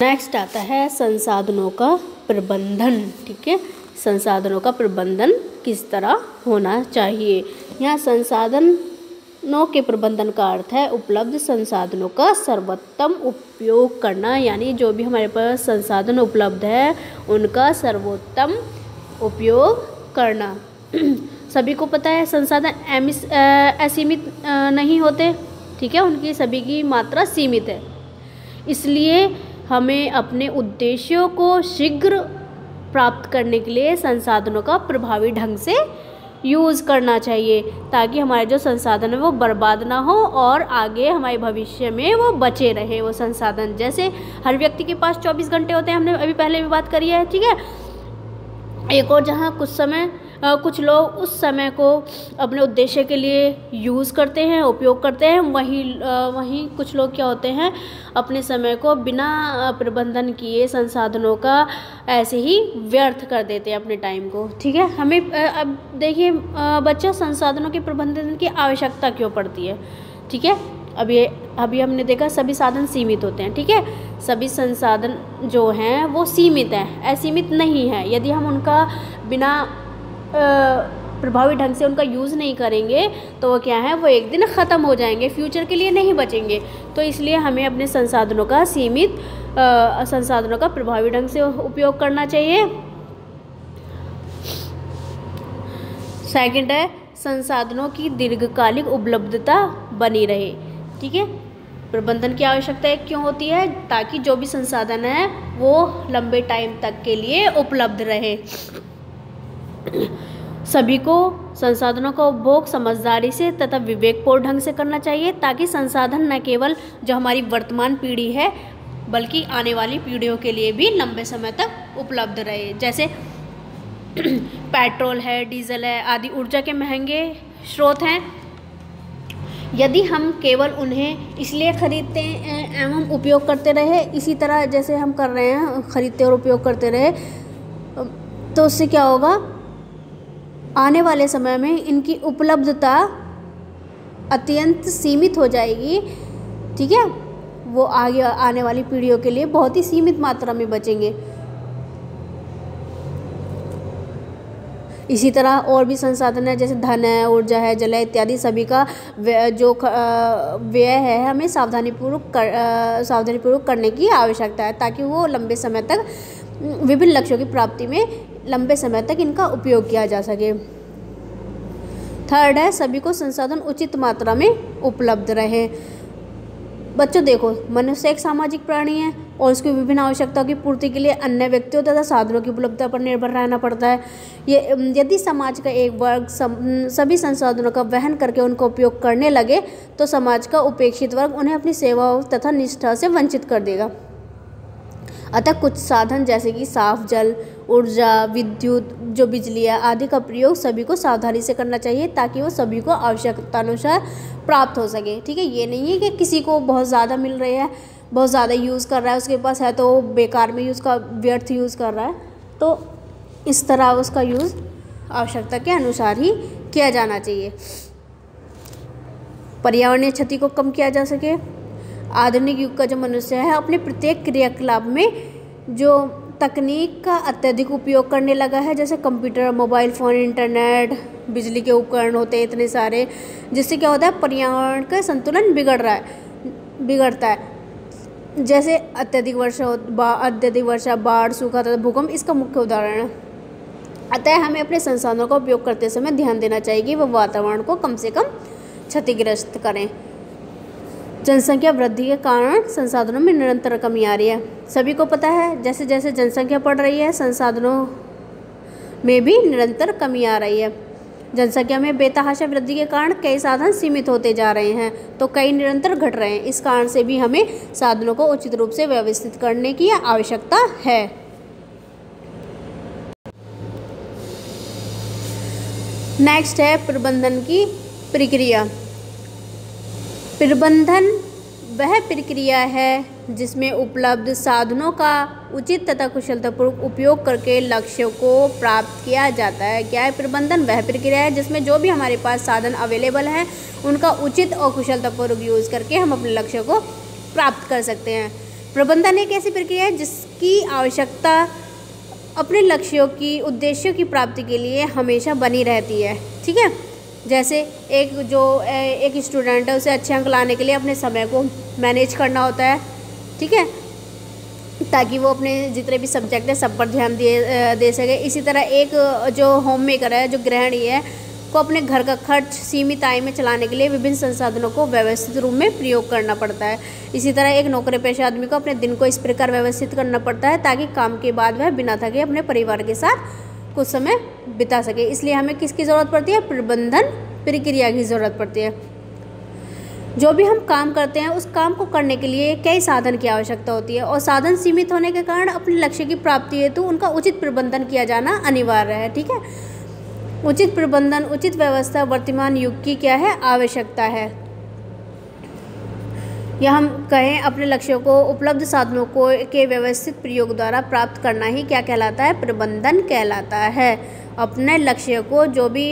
Next आता है संसाधनों का प्रबंधन। ठीक है, संसाधनों का प्रबंधन किस तरह होना चाहिए। यहाँ संसाधनों के प्रबंधन का अर्थ है उपलब्ध संसाधनों का सर्वोत्तम उपयोग करना, यानी जो भी हमारे पास संसाधन उपलब्ध है उनका सर्वोत्तम उपयोग करना। सभी को पता है संसाधन असीमित नहीं होते, ठीक है, उनकी सभी की मात्रा सीमित है। इसलिए हमें अपने उद्देश्यों को शीघ्र प्राप्त करने के लिए संसाधनों का प्रभावी ढंग से यूज़ करना चाहिए, ताकि हमारे जो संसाधन है वो बर्बाद ना हो और आगे हमारे भविष्य में वो बचे रहे वो संसाधन। जैसे हर व्यक्ति के पास 24 घंटे होते हैं, हमने अभी पहले भी बात करी है, ठीक है। एक और जहाँ कुछ लोग उस समय को अपने उद्देश्य के लिए यूज़ करते हैं, उपयोग करते हैं, वहीं कुछ लोग क्या होते हैं, अपने समय को बिना प्रबंधन किए संसाधनों का ऐसे ही व्यर्थ कर देते हैं अपने टाइम को। ठीक है, हमें अब देखिए बच्चों, संसाधनों के प्रबंधन की आवश्यकता क्यों पड़ती है। ठीक है, अभी हमने देखा सभी साधन सीमित होते हैं। ठीक है, सभी संसाधन जो हैं वो सीमित हैं, असीमित नहीं है। यदि हम उनका बिना प्रभावी ढंग से उनका यूज़ नहीं करेंगे तो वो क्या है, वो एक दिन ख़त्म हो जाएंगे, फ्यूचर के लिए नहीं बचेंगे। तो इसलिए हमें अपने संसाधनों का संसाधनों का प्रभावी ढंग से उपयोग करना चाहिए। सेकंड है संसाधनों की दीर्घकालिक उपलब्धता बनी रहे। ठीक है, प्रबंधन की आवश्यकता क्यों होती है, ताकि जो भी संसाधन है वो लंबे टाइम तक के लिए उपलब्ध रहे। सभी को संसाधनों का उपभोग समझदारी से तथा विवेकपूर्ण ढंग से करना चाहिए, ताकि संसाधन न केवल जो हमारी वर्तमान पीढ़ी है बल्कि आने वाली पीढ़ियों के लिए भी लंबे समय तक उपलब्ध रहे। जैसे पेट्रोल है, डीजल है आदि ऊर्जा के महंगे स्रोत हैं। यदि हम केवल उन्हें इसलिए खरीदते एवं उपयोग करते रहे, इसी तरह जैसे हम कर रहे हैं, खरीदते और उपयोग करते रहे, तो उससे क्या होगा, आने वाले समय में इनकी उपलब्धता अत्यंत सीमित हो जाएगी। ठीक है, वो आगे आने वाली पीढ़ियों के लिए बहुत ही सीमित मात्रा में बचेंगे। इसी तरह और भी संसाधन है, जैसे धन है, ऊर्जा है, जल है इत्यादि, सभी का जो व्यय है हमें सावधानीपूर्वक करने की आवश्यकता है, ताकि वो लंबे समय तक विभिन्न लक्ष्यों की प्राप्ति में लंबे समय तक इनका उपयोग किया जा सके। थर्ड है सभी को संसाधन उचित मात्रा में उपलब्ध रहे। बच्चों देखो, मनुष्य एक सामाजिक प्राणी है और उसकी विभिन्न आवश्यकताओं की पूर्ति के लिए अन्य व्यक्तियों तथा साधनों की उपलब्धता पर निर्भर रहना पड़ता है। यदि समाज का एक वर्ग सभी संसाधनों का वहन करके उनका उपयोग करने लगे तो समाज का उपेक्षित वर्ग उन्हें अपनी सेवाओं तथा निष्ठा से वंचित कर देगा। अतः कुछ साधन जैसे कि साफ जल, ऊर्जा, विद्युत, जो बिजली है आदि का प्रयोग सभी को सावधानी से करना चाहिए, ताकि वो सभी को आवश्यकतानुसार प्राप्त हो सके। ठीक है, ये नहीं है कि किसी को बहुत ज़्यादा मिल रही है, बहुत ज़्यादा यूज़ कर रहा है, उसके पास है तो बेकार में उसका व्यर्थ यूज़ कर रहा है। तो इस तरह उसका यूज़ आवश्यकता के अनुसार ही किया जाना चाहिए। पर्यावरणीय क्षति को कम किया जा सके। आधुनिक युग का जो मनुष्य है अपने प्रत्येक क्रियाकलाप में जो तकनीक का अत्यधिक उपयोग करने लगा है, जैसे कंप्यूटर, मोबाइल फ़ोन, इंटरनेट, बिजली के उपकरण होते हैं इतने सारे, जिससे क्या होता है, पर्यावरण का संतुलन बिगड़ता है। जैसे अत्यधिक वर्षा, बाढ़, सूखा तथा भूकंप इसका मुख्य उदाहरण है। अतः हमें अपने संसाधनों का उपयोग करते समय ध्यान देना चाहिए कि वह वातावरण को कम से कम क्षतिग्रस्त करें। जनसंख्या वृद्धि के कारण संसाधनों में निरंतर कमी आ रही है। सभी को पता है जैसे जैसे जनसंख्या बढ़ रही है संसाधनों में भी निरंतर कमी आ रही है। जनसंख्या में बेतहाशा वृद्धि के कारण कई साधन सीमित होते जा रहे हैं तो कई निरंतर घट रहे हैं। इस कारण से भी हमें साधनों को उचित रूप से व्यवस्थित करने की आवश्यकता है। नेक्स्ट है प्रबंधन की प्रक्रिया। प्रबंधन वह प्रक्रिया है जिसमें उपलब्ध साधनों का उचित तथा कुशलतापूर्वक उपयोग करके लक्ष्यों को प्राप्त किया जाता है। क्या है प्रबंधन? वह प्रक्रिया है जिसमें जो भी हमारे पास साधन अवेलेबल हैं उनका उचित और कुशलतापूर्वक यूज़ करके हम अपने लक्ष्यों को प्राप्त कर सकते हैं। प्रबंधन एक ऐसी प्रक्रिया है जिसकी आवश्यकता अपने लक्ष्यों की, उद्देश्यों की प्राप्ति के लिए हमेशा बनी रहती है। ठीक है, जैसे एक स्टूडेंट है, उसे अच्छे अंक लाने के लिए अपने समय को मैनेज करना होता है। ठीक है, ताकि वो अपने जितने भी सब्जेक्ट है सब पर ध्यान दे सके। इसी तरह एक जो होम मेकर है, जो गृहिणी है, को अपने घर का खर्च सीमित आय में चलाने के लिए विभिन्न संसाधनों को व्यवस्थित रूप में प्रयोग करना पड़ता है। इसी तरह एक नौकरी पेशा आदमी को अपने दिन को इस प्रकार व्यवस्थित करना पड़ता है ताकि काम के बाद वह बिना थके अपने परिवार के साथ कुछ समय बिता सके। इसलिए हमें किसकी ज़रूरत पड़ती है? प्रबंधन प्रक्रिया की ज़रूरत पड़ती है। जो भी हम काम करते हैं उस काम को करने के लिए कई साधन की आवश्यकता होती है और साधन सीमित होने के कारण अपने लक्ष्य की प्राप्ति हेतु उनका उचित प्रबंधन किया जाना अनिवार्य है। ठीक है, उचित प्रबंधन, उचित व्यवस्था वर्तमान युग की क्या है? आवश्यकता है। या हम कहें अपने लक्ष्यों को उपलब्ध साधनों को के व्यवस्थित प्रयोग द्वारा प्राप्त करना ही क्या कहलाता है? प्रबंधन कहलाता है। अपने लक्ष्य को जो भी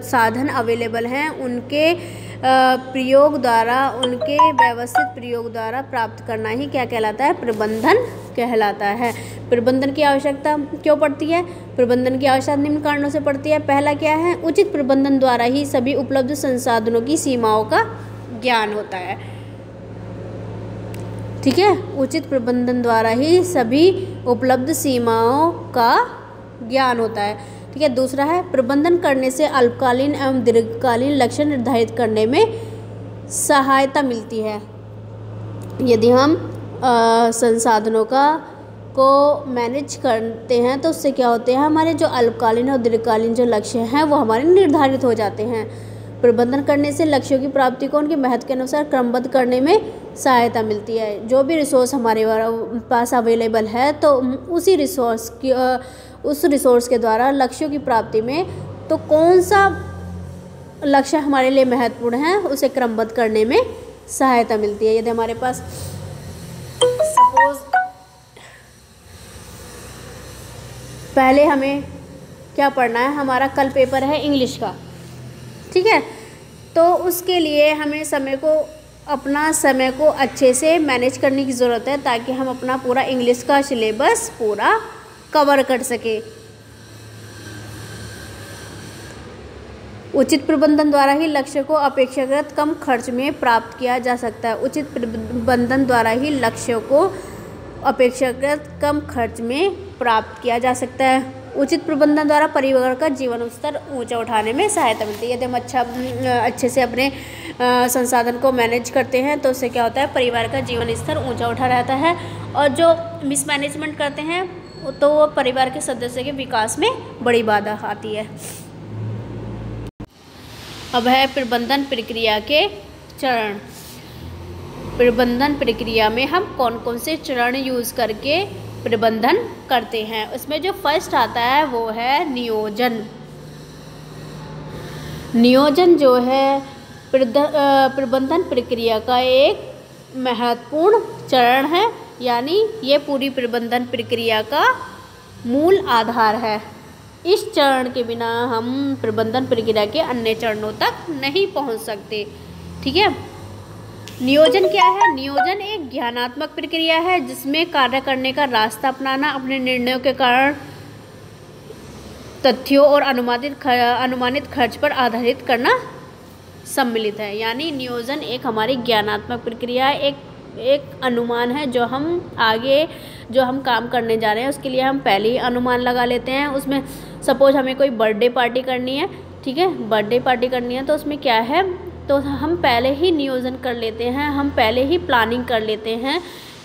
साधन अवेलेबल हैं उनके प्रयोग द्वारा, उनके व्यवस्थित प्रयोग द्वारा प्राप्त करना ही क्या कहलाता है? प्रबंधन कहलाता है। प्रबंधन की आवश्यकता क्यों पड़ती है? प्रबंधन की आवश्यकता निम्न कारणों से पड़ती है। पहला क्या है? उचित प्रबंधन द्वारा ही सभी उपलब्ध संसाधनों की सीमाओं का ज्ञान होता है। ठीक है, उचित प्रबंधन द्वारा ही सभी उपलब्ध सीमाओं का ज्ञान होता है। ठीक है, दूसरा है प्रबंधन करने से अल्पकालीन एवं दीर्घकालीन लक्ष्य निर्धारित करने में सहायता मिलती है। यदि हम संसाधनों को मैनेज करते हैं तो उससे क्या होते हैं? हमारे जो अल्पकालीन और दीर्घकालीन जो लक्ष्य हैं वो हमारे निर्धारित हो जाते हैं। प्रबंधन करने से लक्ष्यों की प्राप्ति को उनके महत्व के अनुसार क्रमबद्ध करने में सहायता मिलती है। जो भी रिसोर्स हमारे पास अवेलेबल है तो उस रिसोर्स के द्वारा लक्ष्यों की प्राप्ति में तो कौन सा लक्ष्य हमारे लिए महत्वपूर्ण है उसे क्रमबद्ध करने में सहायता मिलती है। यदि हमारे पास सपोज पहले हमें क्या पढ़ना है, हमारा कल पेपर है इंग्लिश का। ठीक है, तो उसके लिए हमें अपना समय को अच्छे से मैनेज करने की ज़रूरत है ताकि हम अपना पूरा इंग्लिश का सिलेबस पूरा कवर कर सके। उचित प्रबंधन द्वारा ही लक्ष्य को अपेक्षाकृत कम खर्च में प्राप्त किया जा सकता है। उचित प्रबंधन द्वारा ही लक्ष्यों को अपेक्षाकृत कम खर्च में प्राप्त किया जा सकता है। उचित प्रबंधन द्वारा परिवार का जीवन स्तर ऊंचा उठाने में सहायता मिलती है। यदि हम अच्छे से अपने संसाधन को मैनेज करते हैं तो उससे क्या होता है? परिवार का जीवन स्तर ऊंचा उठा रहता है। और जो मिसमैनेजमेंट करते हैं तो वो परिवार के सदस्य के विकास में बड़ी बाधा आती है। अब है प्रबंधन प्रक्रिया के चरण। प्रबंधन प्रक्रिया में हम कौन कौन से चरण यूज़ करके प्रबंधन करते हैं? उसमें जो फर्स्ट आता है वो है नियोजन। नियोजन जो है प्रबंधन प्रक्रिया का एक महत्वपूर्ण चरण है, यानी ये पूरी प्रबंधन प्रक्रिया का मूल आधार है। इस चरण के बिना हम प्रबंधन प्रक्रिया के अन्य चरणों तक नहीं पहुंच सकते। ठीक है, नियोजन क्या है? नियोजन एक ज्ञानात्मक प्रक्रिया है जिसमें कार्य करने का रास्ता अपनाना, अपने निर्णयों के कारण तथ्यों और अनुमानित खर्च पर आधारित करना सम्मिलित है। यानी नियोजन एक हमारी ज्ञानात्मक प्रक्रिया है, एक अनुमान है जो हम काम करने जा रहे हैं उसके लिए हम पहले ही अनुमान लगा लेते हैं। उसमें सपोज हमें कोई बर्थडे पार्टी करनी है, ठीक है, बर्थडे पार्टी करनी है तो उसमें क्या है, तो हम पहले ही नियोजन कर लेते हैं, हम पहले ही प्लानिंग कर लेते हैं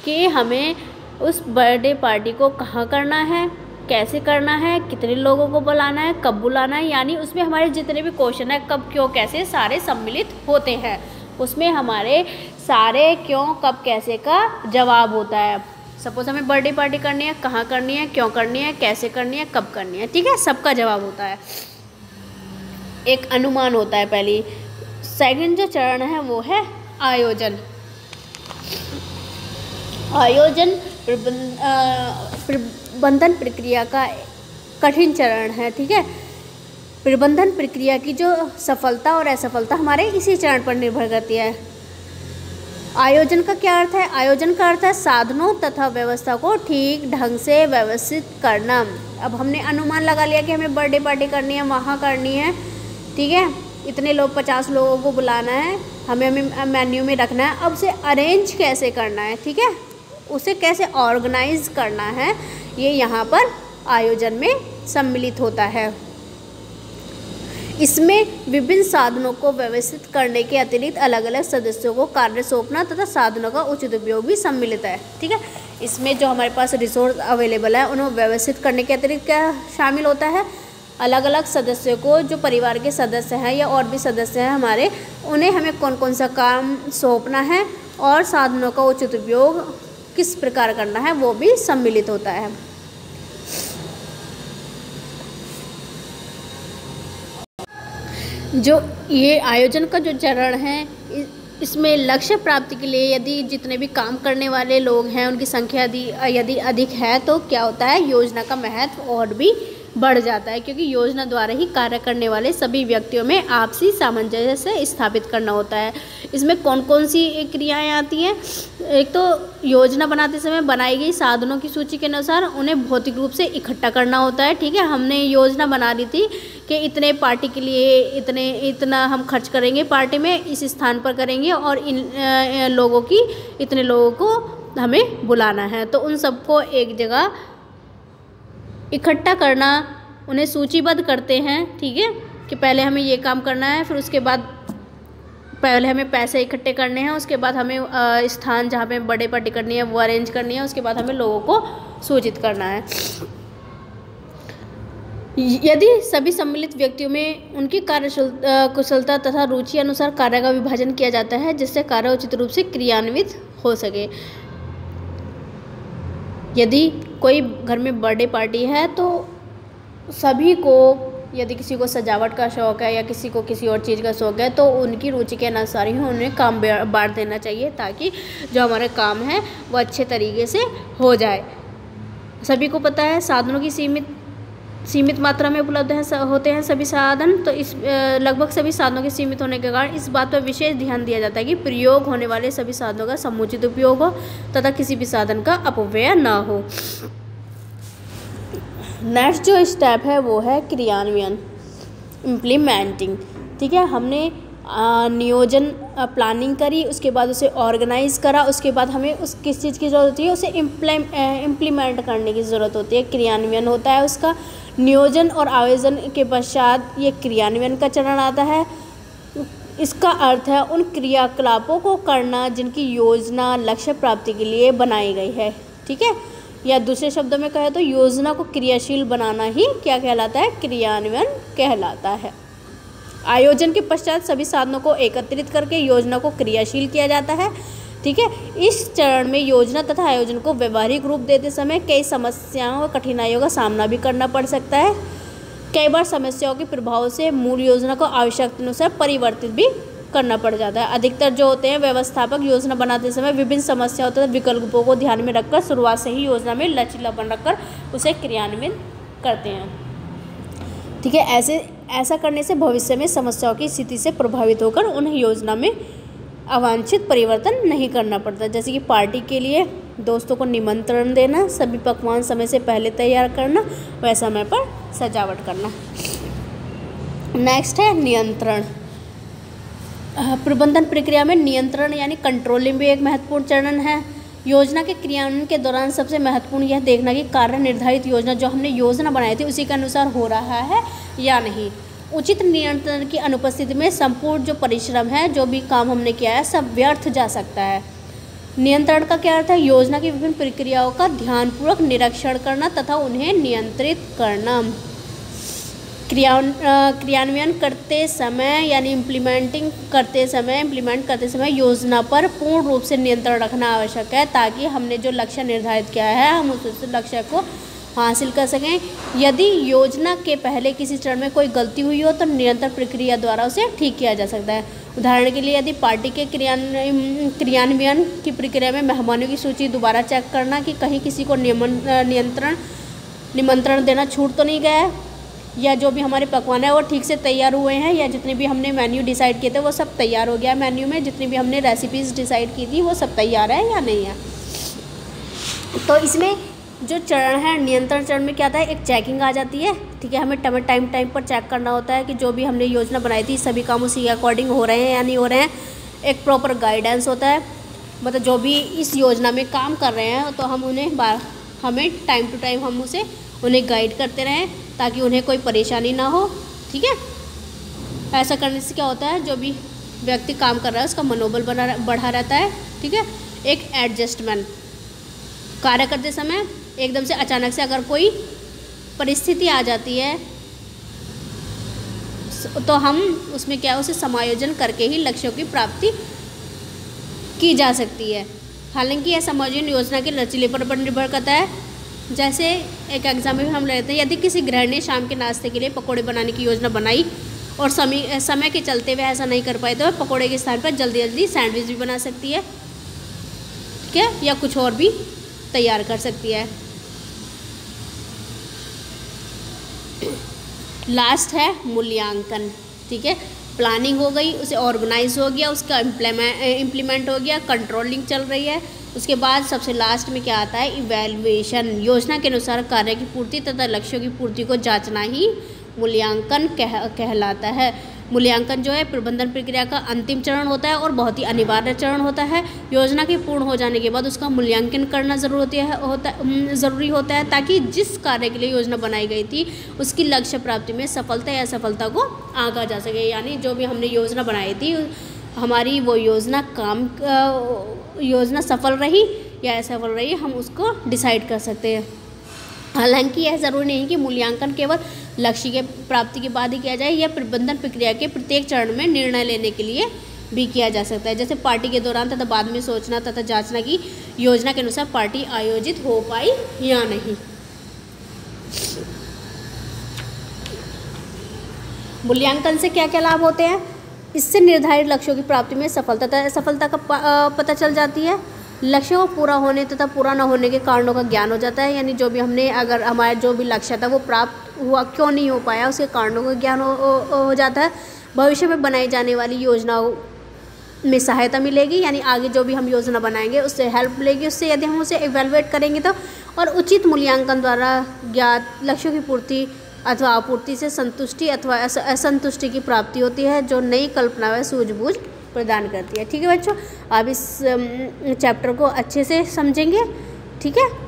कि हमें उस बर्थडे पार्टी को कहाँ करना है, कैसे करना है, कितने लोगों को बुलाना है, कब बुलाना है। यानी उसमें हमारे जितने भी क्वेश्चन है कब क्यों कैसे सारे सम्मिलित होते हैं। उसमें हमारे सारे क्यों कब कैसे का जवाब होता है। सपोज हमें बर्थडे पार्टी करनी है, कहाँ करनी है, क्यों करनी है, कैसे करनी है, कब करनी है, ठीक है, सबका जवाब होता है, एक अनुमान होता है पहली। सेकंड जो चरण है वो है आयोजन। आयोजन प्रबंधन प्रक्रिया का कठिन चरण है, ठीक है। प्रबंधन प्रक्रिया की जो सफलता और असफलता हमारे इसी चरण पर निर्भर करती है। आयोजन का क्या अर्थ है? आयोजन का अर्थ है साधनों तथा व्यवस्था को ठीक ढंग से व्यवस्थित करना। अब हमने अनुमान लगा लिया कि हमें बर्थडे पार्टी करनी है, वहाँ करनी है, ठीक है, इतने लोग 50 लोगों को बुलाना है, हमें मेन्यू में रखना है। अब उसे अरेंज कैसे करना है, ठीक है, उसे कैसे ऑर्गेनाइज करना है, ये यहाँ पर आयोजन में सम्मिलित होता है। इसमें विभिन्न साधनों को व्यवस्थित करने के अतिरिक्त अलग अलग सदस्यों को कार्य सौंपना तथा साधनों का उचित उपयोग भी सम्मिलित है, ठीक है। इसमें जो हमारे पास रिसोर्स अवेलेबल है उन्हें व्यवस्थित करने के अतिरिक्त क्या शामिल होता है? अलग अलग सदस्यों को, जो परिवार के सदस्य हैं या और भी सदस्य हैं हमारे, उन्हें हमें कौन कौन सा काम सौंपना है और साधनों का उचित उपयोग किस प्रकार करना है, वो भी सम्मिलित होता है। जो ये आयोजन का जो चरण है, इसमें लक्ष्य प्राप्ति के लिए यदि जितने भी काम करने वाले लोग हैं उनकी संख्या यदि अधिक है तो क्या होता है, योजना का महत्व और भी बढ़ जाता है, क्योंकि योजना द्वारा ही कार्य करने वाले सभी व्यक्तियों में आपसी सामंजस्य स्थापित करना होता है। इसमें कौन कौन सी क्रियाएं आती हैं? एक तो योजना बनाते समय बनाई गई साधनों की सूची के अनुसार उन्हें भौतिक रूप से इकट्ठा करना होता है, ठीक है। हमने योजना बना ली थी कि इतने पार्टी के लिए इतना हम खर्च करेंगे, पार्टी में इस स्थान पर करेंगे और इन लोगों की इतने लोगों को हमें बुलाना है, तो उन सबको एक जगह इकट्ठा करना, उन्हें सूचीबद्ध करते हैं, ठीक है, कि पहले हमें ये काम करना है, फिर उसके बाद पहले हमें पैसे इकट्ठे करने हैं, उसके बाद हमें स्थान जहाँ पे बर्थडे पार्टी करनी है वो अरेंज करनी है, उसके बाद हमें लोगों को सूचित करना है। यदि सभी सम्मिलित व्यक्तियों में उनकी कुशलता तथा रुचि अनुसार कार्य का विभाजन किया जाता है, जिससे कार्य उचित रूप से क्रियान्वित हो सके। यदि कोई घर में बर्थडे पार्टी है तो सभी को, यदि किसी को सजावट का शौक़ है या किसी को किसी और चीज़ का शौक़ है, तो उनकी रुचि के अनुसार ही उन्हें काम बांट देना चाहिए, ताकि जो हमारे काम है वो अच्छे तरीके से हो जाए। सभी को पता है साधनों की सीमित मात्रा में उपलब्ध होते हैं सभी साधन, तो इस लगभग सभी साधनों के सीमित होने के कारण इस बात पर विशेष ध्यान दिया जाता है कि प्रयोग होने वाले सभी साधनों का समुचित उपयोग हो तथा किसी भी साधन का अपव्यय ना हो। नेक्स्ट जो स्टेप है वो है क्रियान्वयन, इम्प्लीमेंटिंग, ठीक है। हमने नियोजन प्लानिंग करी, उसके बाद उसे ऑर्गेनाइज करा, उसके बाद हमें उस किस चीज़ की ज़रूरत होती है, उसे इम्प्लीमेंट करने की ज़रूरत होती है, क्रियान्वयन होता है उसका। नियोजन और आयोजन के पश्चात ये क्रियान्वयन का चरण आता है। इसका अर्थ है उन क्रियाकलापों को करना जिनकी योजना लक्ष्य प्राप्ति के लिए बनाई गई है, ठीक है, या दूसरे शब्दों में कहें तो योजना को क्रियाशील बनाना ही क्या कहलाता है, क्रियान्वयन कहलाता है। आयोजन के पश्चात सभी साधनों को एकत्रित करके योजना को क्रियाशील किया जाता है, ठीक है। इस चरण में योजना तथा आयोजन को व्यवहारिक रूप देते समय कई समस्याओं और कठिनाइयों का सामना भी करना पड़ सकता है। कई बार समस्याओं के प्रभाव से मूल योजना को आवश्यकता अनुसार परिवर्तित भी करना पड़ जाता है। अधिकतर जो होते हैं व्यवस्थापक योजना बनाते समय विभिन्न समस्याओं तथा विकल्पों को ध्यान में रखकर शुरुआत से ही योजना में लचीलापन रखकर उसे क्रियान्वित करते हैं, ठीक है। ऐसा करने से भविष्य में समस्याओं की स्थिति से प्रभावित होकर उन्हें योजना में अवांछित परिवर्तन नहीं करना पड़ता। जैसे कि पार्टी के लिए दोस्तों को निमंत्रण देना, सभी पकवान समय से पहले तैयार करना, वह समय पर सजावट करना। नेक्स्ट है नियंत्रण। प्रबंधन प्रक्रिया में नियंत्रण यानी कंट्रोलिंग भी एक महत्वपूर्ण चरण है। योजना के क्रियान्वयन के दौरान सबसे महत्वपूर्ण यह देखना कि कार्य निर्धारित योजना जो हमने योजना बनाई थी उसी के अनुसार हो रहा है या नहीं। उचित नियंत्रण की अनुपस्थिति में संपूर्ण जो परिश्रम है, जो भी काम हमने किया है, सब व्यर्थ जा सकता है। नियंत्रण का क्या अर्थ है? योजना की विभिन्न प्रक्रियाओं का ध्यानपूर्वक निरीक्षण करना तथा उन्हें नियंत्रित करना। क्रियान्वयन करते समय यानी इम्प्लीमेंट करते समय योजना पर पूर्ण रूप से नियंत्रण रखना आवश्यक है, ताकि हमने जो लक्ष्य निर्धारित किया है हम उस लक्ष्य को हासिल कर सकें। यदि योजना के पहले किसी चरण में कोई गलती हुई हो तो निरंतर प्रक्रिया द्वारा उसे ठीक किया जा सकता है। उदाहरण के लिए यदि पार्टी के क्रियान्वयन की प्रक्रिया में मेहमानों की सूची दोबारा चेक करना कि कहीं किसी को निमंत्रण देना छूट तो नहीं गया है, या जो भी हमारे पकवान है वो ठीक से तैयार हुए हैं, या जितने भी हमने मेन्यू डिसाइड किए थे वो सब तैयार हो गया है। मेन्यू में जितनी भी हमने रेसिपीज़ डिसाइड की थी वो सब तैयार है या नहीं है। तो इसमें जो चरण है, नियंत्रण चरण में क्या था, एक चेकिंग आ जाती है, ठीक है। हमें टाइम पर चेक करना होता है कि जो भी हमने योजना बनाई थी सभी काम उसी के अकॉर्डिंग हो रहे हैं या नहीं हो रहे हैं। एक प्रॉपर गाइडेंस होता है, मतलब जो भी इस योजना में काम कर रहे हैं तो हम हमें टाइम टू टाइम हम उन्हें गाइड करते रहें ताकि उन्हें कोई परेशानी ना हो, ठीक है। ऐसा करने से क्या होता है, जो भी व्यक्ति काम कर रहा है उसका मनोबल बढ़ा रहता है, ठीक है। एक एडजस्टमेंट, कार्य करते समय एकदम से अचानक से अगर कोई परिस्थिति आ जाती है तो हम उसमें क्या है, उसे समायोजन करके ही लक्ष्यों की प्राप्ति की जा सकती है। हालांकि यह समायोजन योजना के लचीलेपन पर निर्भर करता है। जैसे एक एग्जाम्पल हम लेते हैं, यदि किसी गृहिणी ने शाम के नाश्ते के लिए पकोड़े बनाने की योजना बनाई और समय के चलते वह ऐसा नहीं कर पाए तो वह पकोड़े के स्थान पर जल्दी सैंडविच भी बना सकती है, ठीक है, या कुछ और भी तैयार कर सकती है। लास्ट है मूल्यांकन, ठीक है। प्लानिंग हो गई, उसे ऑर्गेनाइज हो गया, उसका इम्प्लीमेंट हो गया, कंट्रोलिंग चल रही है। उसके बाद सबसे लास्ट में क्या आता है, इवैल्यूएशन। योजना के अनुसार कार्य की पूर्ति तथा लक्ष्यों की पूर्ति को जांचना ही मूल्यांकन कहलाता है। मूल्यांकन जो है प्रबंधन प्रक्रिया का अंतिम चरण होता है और बहुत ही अनिवार्य चरण होता है। योजना के पूर्ण हो जाने के बाद उसका मूल्यांकन करना ज़रूरी होता है ताकि जिस कार्य के लिए योजना बनाई गई थी उसकी लक्ष्य प्राप्ति में सफलता या असफलता को आंका जा सके। यानी जो भी हमने योजना बनाई थी हमारी वो योजना सफल रही या असफल रही, हम उसको डिसाइड कर सकते हैं। हालांकि यह ज़रूरी नहीं कि मूल्यांकन केवल लक्ष्य के प्राप्ति के बाद ही किया जाए, यह प्रबंधन प्रक्रिया के प्रत्येक चरण में निर्णय लेने के लिए भी किया जा सकता है। जैसे पार्टी के दौरान तथा बाद में सोचना तथा जांचना कि योजना के अनुसार पार्टी आयोजित हो पाई या नहीं। मूल्यांकन से क्या क्या लाभ होते हैं, इससे निर्धारित लक्ष्यों की प्राप्ति में सफलता तथा असफलता का पता चल जाती है। लक्ष्यों को पूरा होने तथा पूरा न होने के कारणों का ज्ञान हो जाता है। यानी जो भी हमने अगर हमारा जो भी लक्ष्य था वो प्राप्त हुआ क्यों नहीं हो पाया उसके कारणों का ज्ञान हो जाता है। भविष्य में बनाई जाने वाली योजनाओं में सहायता मिलेगी, यानी आगे जो भी हम योजना बनाएंगे उससे हेल्प मिलेगी उससे, यदि हम उसे इवैल्यूएट करेंगे तो। और उचित मूल्यांकन द्वारा ज्ञात लक्ष्यों की पूर्ति अथवा आपूर्ति से संतुष्टि अथवा असंतुष्टि की प्राप्ति होती है जो नई कल्पना व सूझबूझ प्रदान करती है। ठीक है बच्चों, आप इस चैप्टर को अच्छे से समझेंगे, ठीक है।